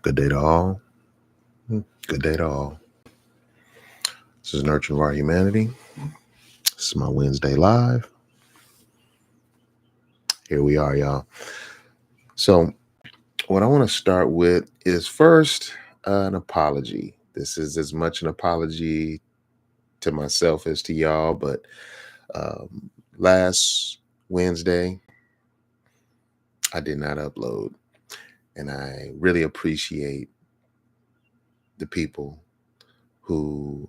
Good day to all. Good day to all. This is Nurturing Our Humanity. This is my Wednesday live. Here we are, y'all. So, what I want to start with is first an apology. This is as much an apology to myself as to y'all, but um, last Wednesday, I did not upload. And I really appreciate the people who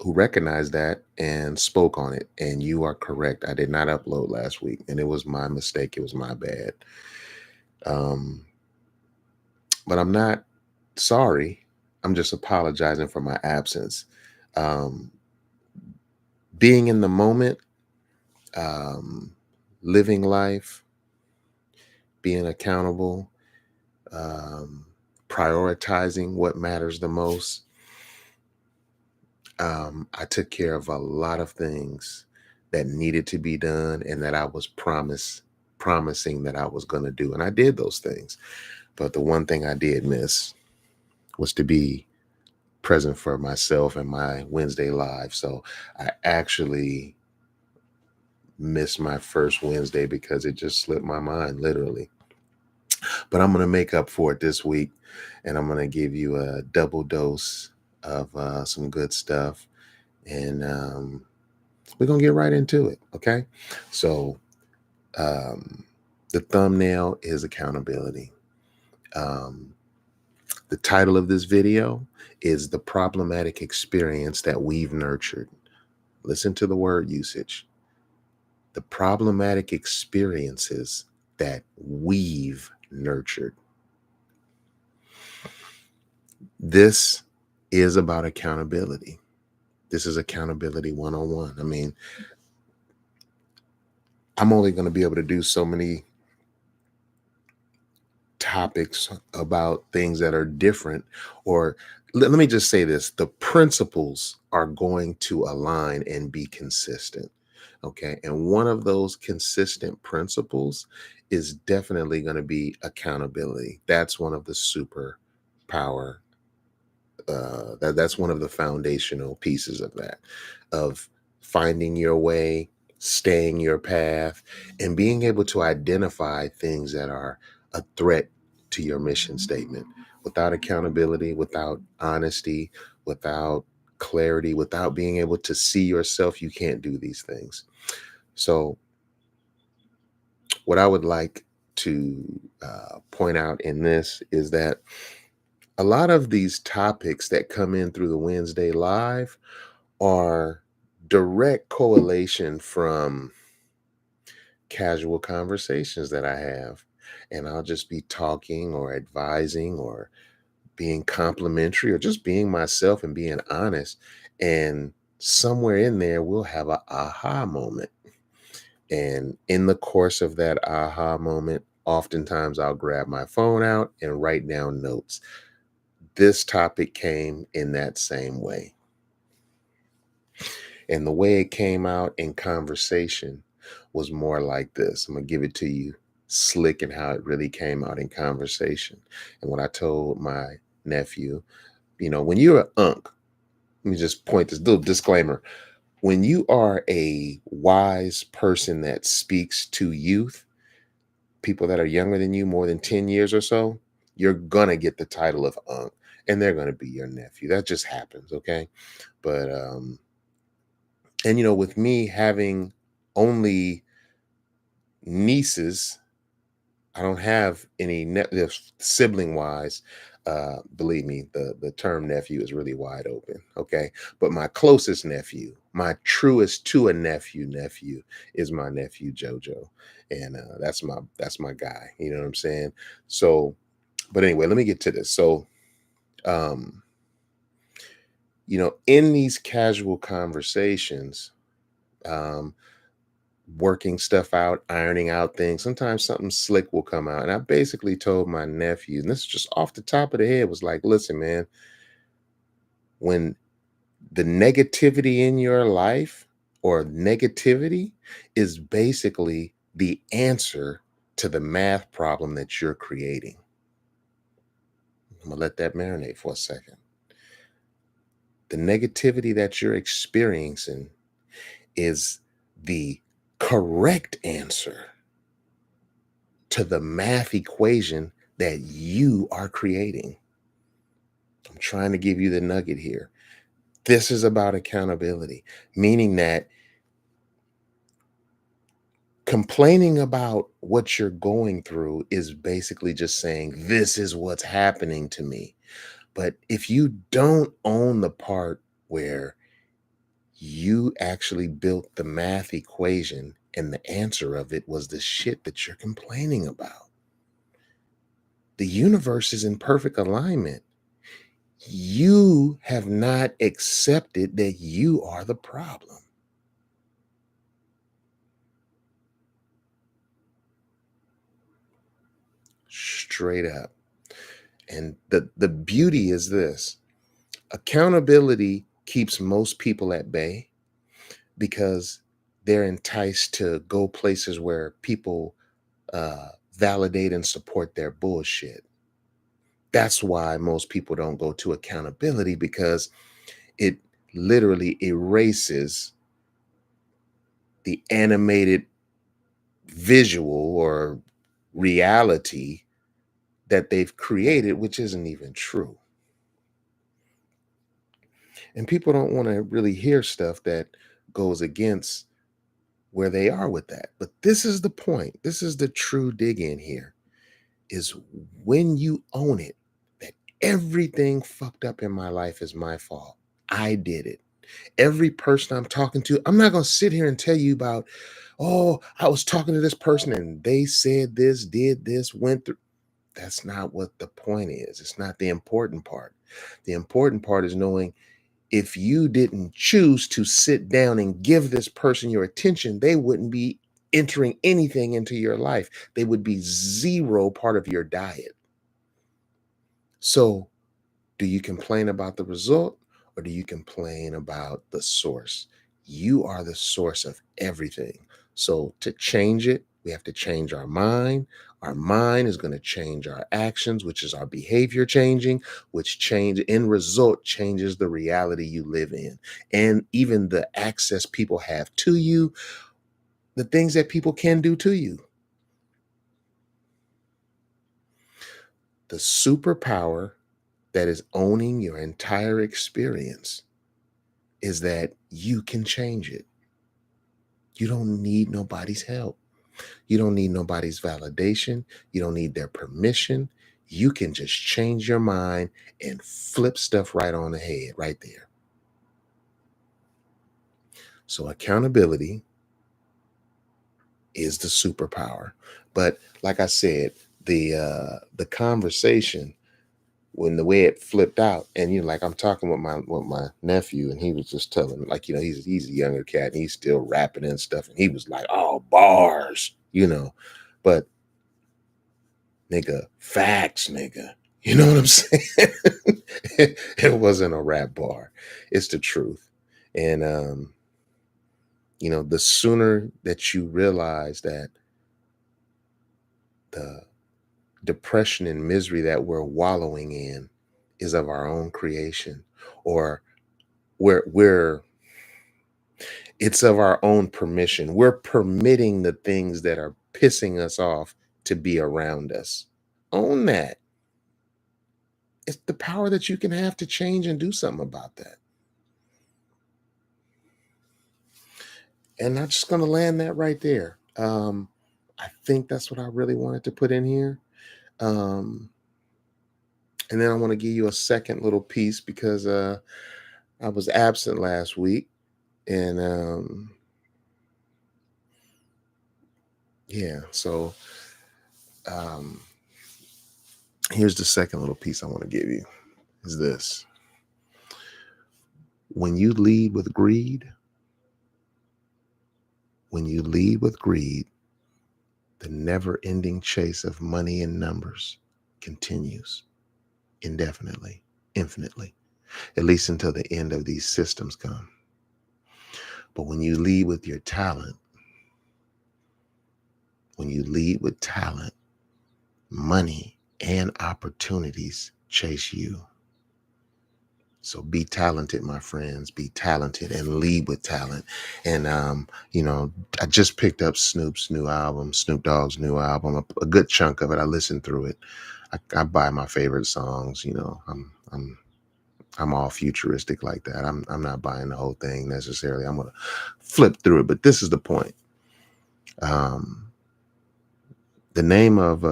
recognized that and spoke on it. And you are correct. I did not upload last week, and it was my mistake. It was my bad. Um, but I'm not sorry. I'm just apologizing for my absence. Um, being in the moment, um, living life, being accountable, um, prioritizing what matters the most. I took care of a lot of things that needed to be done and that I was promising that I was going to do. And I did those things. But the one thing I did miss was to be present for myself and my Wednesday live. So I actually missed my first Wednesday because it just slipped my mind, literally. But I'm going to make up for it this week, and I'm going to give you a double dose of some good stuff. And we're going to get right into it. Okay. So um, the thumbnail is accountability. Um, the title of this video is The Problematic Experience That We've Nurtured. Listen to the word usage. The problematic experiences that we've nurtured. This is about accountability. This is accountability 101. I mean, I'm only going to be able to do so many topics about things that are different, or let me just say this: the principles are going to align and be consistent. Okay. And one of those consistent principles is definitely going to be accountability. That's one of the superpower. That's one of the foundational pieces of that, of finding your way, staying your path, and being able to identify things that are a threat to your mission statement. Without accountability, without honesty, without clarity, without being able to see yourself, you can't do these things. So, what I would like to point out in this is that a lot of these topics that come in through the Wednesday live are direct correlation from casual conversations that I have. And I'll just be talking or advising or being complimentary or just being myself and being honest. And somewhere in there, we'll have a aha moment. And in the course of that aha moment, oftentimes I'll grab my phone out and write down notes. This topic came in that same way. And the way it came out in conversation was more like this. I'm going to give it to you slick and how it really came out in conversation. And when I told my nephew, when you're an unk, let me just point this little disclaimer. When you are a wise person that speaks to youth, people that are younger than you, more than 10 years or so, you're going to get the title of unk, and they're going to be your nephew. That just happens. Okay. But, with me having only nieces, I don't have any sibling wise. Believe me, the term nephew is really wide open. Okay. But my closest nephew, my truest to a nephew is my nephew Jojo. And that's my guy. You know what I'm saying? So, but anyway, let me get to this. So, um, in these casual conversations, um, working stuff out, ironing out things, sometimes something slick will come out. And I basically told my nephew, and this is just off the top of the head, was like, listen, man, when the negativity in your life or negativity is basically the answer to the math problem that you're creating. I'm gonna let that marinate for a second. The negativity that you're experiencing is the correct answer to the math equation that you are creating. I'm trying to give you the nugget here. This is about accountability, meaning that complaining about what you're going through is basically just saying, this is what's happening to me. But if you don't own the part where you actually built the math equation and the answer of it was the shit that you're complaining about, the universe is in perfect alignment. You have not accepted that you are the problem. Straight up. And the beauty is this: accountability keeps most people at bay because they're enticed to go places where people validate and support their bullshit. That's why most people don't go to accountability, because it literally erases the animated visual or reality that they've created, which isn't even true. And people don't want to really hear stuff that goes against where they are with that. But this is the point. This is the true dig in here, is when you own it, that everything fucked up in my life is my fault. I did it. Every person I'm talking to, I'm not going to sit here and tell you about, oh, I was talking to this person and they said this, did this, went through. That's not what the point is. It's not the important part. The important part is knowing, if you didn't choose to sit down and give this person your attention, they wouldn't be entering anything into your life. They would be zero part of your diet. So, do you complain about the result, or do you complain about the source? You are the source of everything. So, to change it, we have to change our mind. Our mind is going to change our actions, which is our behavior changing, which change in result changes the reality you live in. And even the access people have to you, the things that people can do to you. The superpower that is owning your entire experience is that you can change it. You don't need nobody's help. You don't need nobody's validation. You don't need their permission. You can just change your mind and flip stuff right on the head right there. So accountability is the superpower. But like I said, the conversation, when the way it flipped out, and like I'm talking with my nephew, and he was just telling me, like, he's a younger cat and he's still rapping and stuff, and he was like, oh, bars. But nigga, facts, nigga. You know what I'm saying? It wasn't a rap bar. It's the truth. And the sooner that you realize that the depression and misery that we're wallowing in is of our own creation, or we're it's of our own permission. We're permitting the things that are pissing us off to be around us. Own that. It's the power that you can have to change and do something about that. And I'm just going to land that right there. I think that's what I really wanted to put in here. Um, and then I want to give you a second little piece, because I was absent last week. And yeah, so um, here's the second little piece I want to give you, is this. When you lead with greed, the never-ending chase of money and numbers continues indefinitely, infinitely, at least until the end of these systems come. But when you lead with your talent, When you lead with talent, money and opportunities chase you. So be talented, my friends. Be talented and lead with talent. And I just picked up Snoop's new album, Snoop Dogg's new album. A good chunk of it. I listened through it. I buy my favorite songs. I'm all futuristic like that. I'm not buying the whole thing necessarily. I'm gonna flip through it. But this is the point. Um, the name of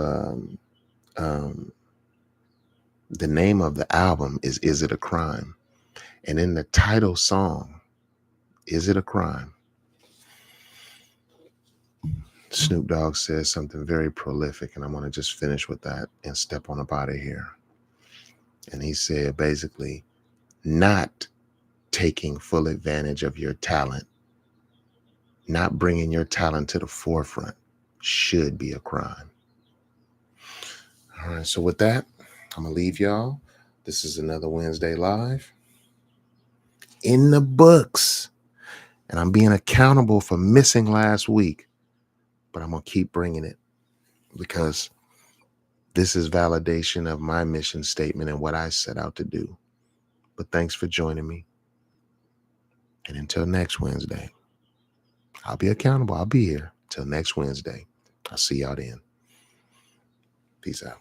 the name of the album is It a Crime? And in the title song, Is It a Crime? Snoop Dogg says something very prolific, and I want to just finish with that and step on up out of here. And he said basically, not taking full advantage of your talent, not bringing your talent to the forefront should be a crime. All right, so with that, I'm going to leave y'all. This is another Wednesday Live in the books. And I'm being accountable for missing last week, but I'm going to keep bringing it because this is validation of my mission statement and what I set out to do. But thanks for joining me. And until next Wednesday, I'll be accountable. I'll be here. Till next Wednesday. I'll see y'all then. Peace out.